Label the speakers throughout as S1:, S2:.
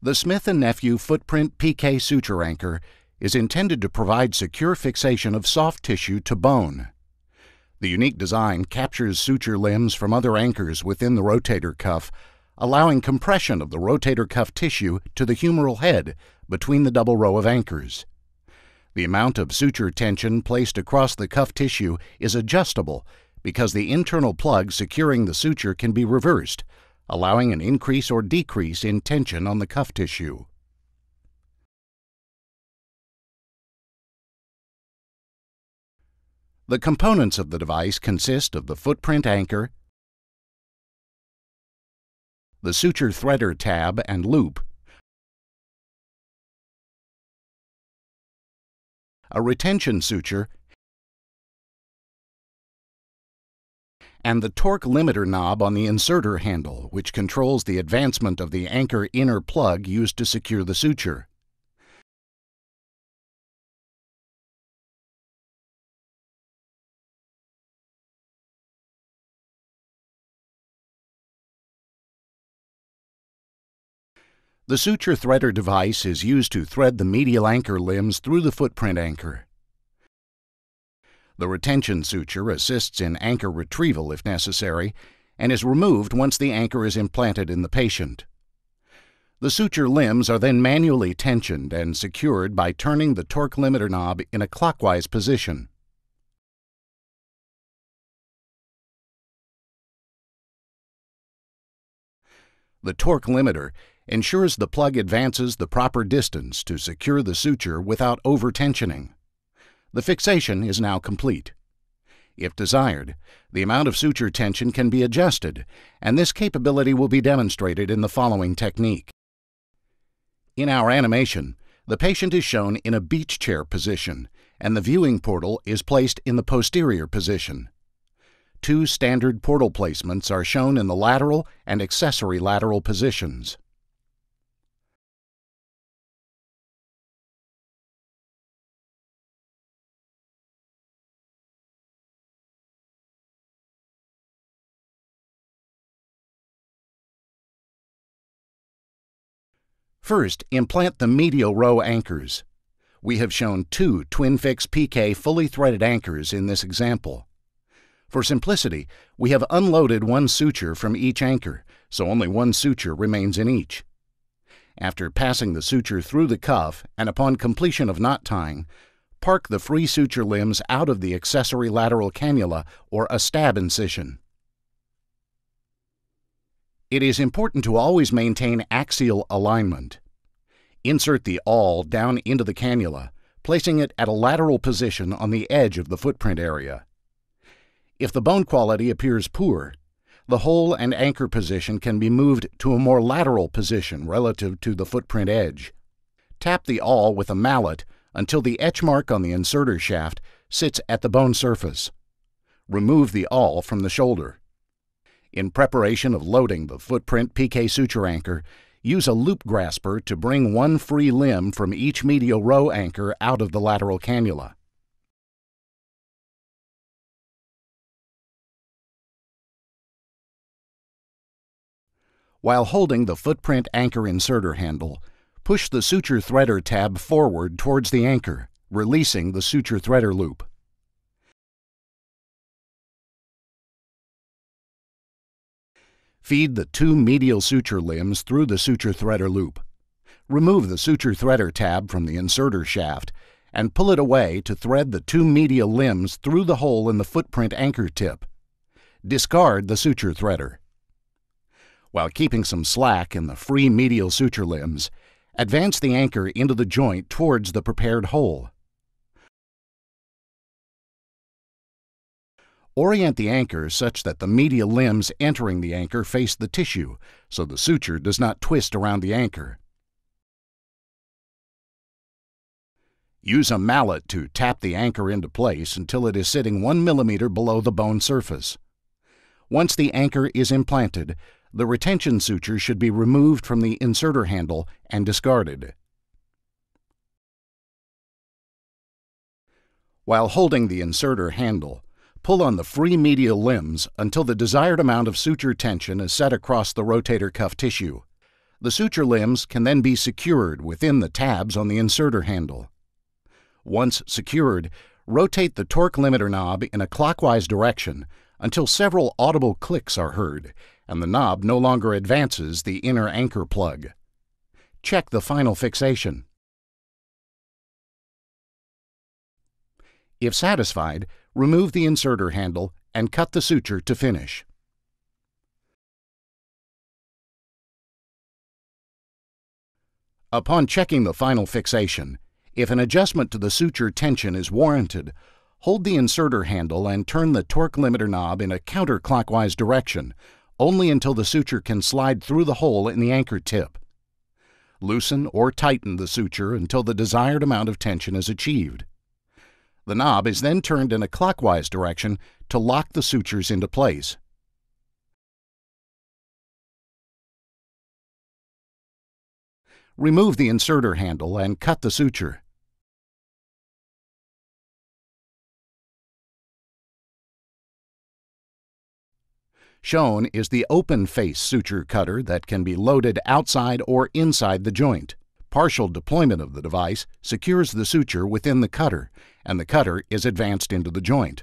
S1: The Smith & Nephew FootPrint PK suture anchor is intended to provide secure fixation of soft tissue to bone. The unique design captures suture limbs from other anchors within the rotator cuff, allowing compression of the rotator cuff tissue to the humeral head between the double row of anchors. The amount of suture tension placed across the cuff tissue is adjustable because the internal plug securing the suture can be reversed, allowing an increase or decrease in tension on the cuff tissue. The components of the device consist of the FootPrint anchor, the suture threader tab and loop, a retention suture, and the torque limiter knob on the inserter handle, which controls the advancement of the anchor inner plug used to secure the suture. The suture threader device is used to thread the medial anchor limbs through the FootPrint anchor. The retention suture assists in anchor retrieval if necessary and is removed once the anchor is implanted in the patient. The suture limbs are then manually tensioned and secured by turning the torque limiter knob in a clockwise position. The torque limiter ensures the plug advances the proper distance to secure the suture without over-tensioning. The fixation is now complete. If desired, the amount of suture tension can be adjusted, and this capability will be demonstrated in the following technique. In our animation, the patient is shown in a beach chair position, and the viewing portal is placed in the posterior position. Two standard portal placements are shown in the lateral and accessory lateral positions. First, implant the medial row anchors. We have shown two twin-fix PK fully threaded anchors in this example. For simplicity, we have unloaded one suture from each anchor, so only one suture remains in each. After passing the suture through the cuff and upon completion of knot tying, park the free suture limbs out of the accessory lateral cannula or a stab incision. It is important to always maintain axial alignment. Insert the awl down into the cannula, placing it at a lateral position on the edge of the FootPrint area. If the bone quality appears poor, the hole and anchor position can be moved to a more lateral position relative to the FootPrint edge. Tap the awl with a mallet until the etch mark on the inserter shaft sits at the bone surface. Remove the awl from the shoulder. In preparation of loading the FootPrint PK suture anchor, use a loop grasper to bring one free limb from each medial row anchor out of the lateral cannula. While holding the FootPrint anchor inserter handle, push the suture threader tab forward towards the anchor, releasing the suture threader loop. Feed the two medial suture limbs through the suture threader loop. Remove the suture threader tab from the inserter shaft and pull it away to thread the two medial limbs through the hole in the FootPrint anchor tip. Discard the suture threader. While keeping some slack in the free medial suture limbs, advance the anchor into the joint towards the prepared hole. Orient the anchor such that the medial limbs entering the anchor face the tissue, so the suture does not twist around the anchor. Use a mallet to tap the anchor into place until it is sitting 1 millimeter below the bone surface. Once the anchor is implanted, the retention suture should be removed from the inserter handle and discarded. While holding the inserter handle, pull on the free medial limbs until the desired amount of suture tension is set across the rotator cuff tissue. The suture limbs can then be secured within the tabs on the inserter handle. Once secured, rotate the torque limiter knob in a clockwise direction until several audible clicks are heard, and the knob no longer advances the inner anchor plug. Check the final fixation. If satisfied, remove the inserter handle and cut the suture to finish. Upon checking the final fixation, if an adjustment to the suture tension is warranted, hold the inserter handle and turn the torque limiter knob in a counterclockwise direction, only until the suture can slide through the hole in the anchor tip. Loosen or tighten the suture until the desired amount of tension is achieved. The knob is then turned in a clockwise direction to lock the sutures into place. Remove the inserter handle and cut the suture. Shown is the open face suture cutter that can be loaded outside or inside the joint. Partial deployment of the device secures the suture within the cutter, and the cutter is advanced into the joint.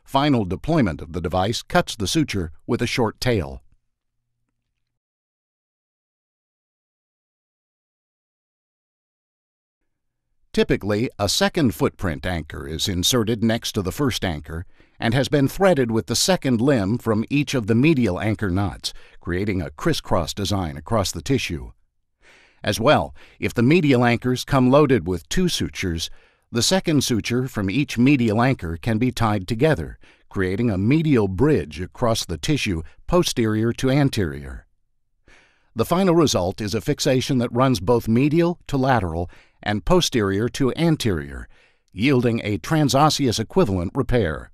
S1: Final deployment of the device cuts the suture with a short tail. Typically, a second footprint anchor is inserted next to the first anchor and has been threaded with the second limb from each of the medial anchor knots, creating a crisscross design across the tissue. As well, if the medial anchors come loaded with two sutures, the second suture from each medial anchor can be tied together, creating a medial bridge across the tissue posterior to anterior. The final result is a fixation that runs both medial to lateral and posterior to anterior, yielding a transosseous equivalent repair.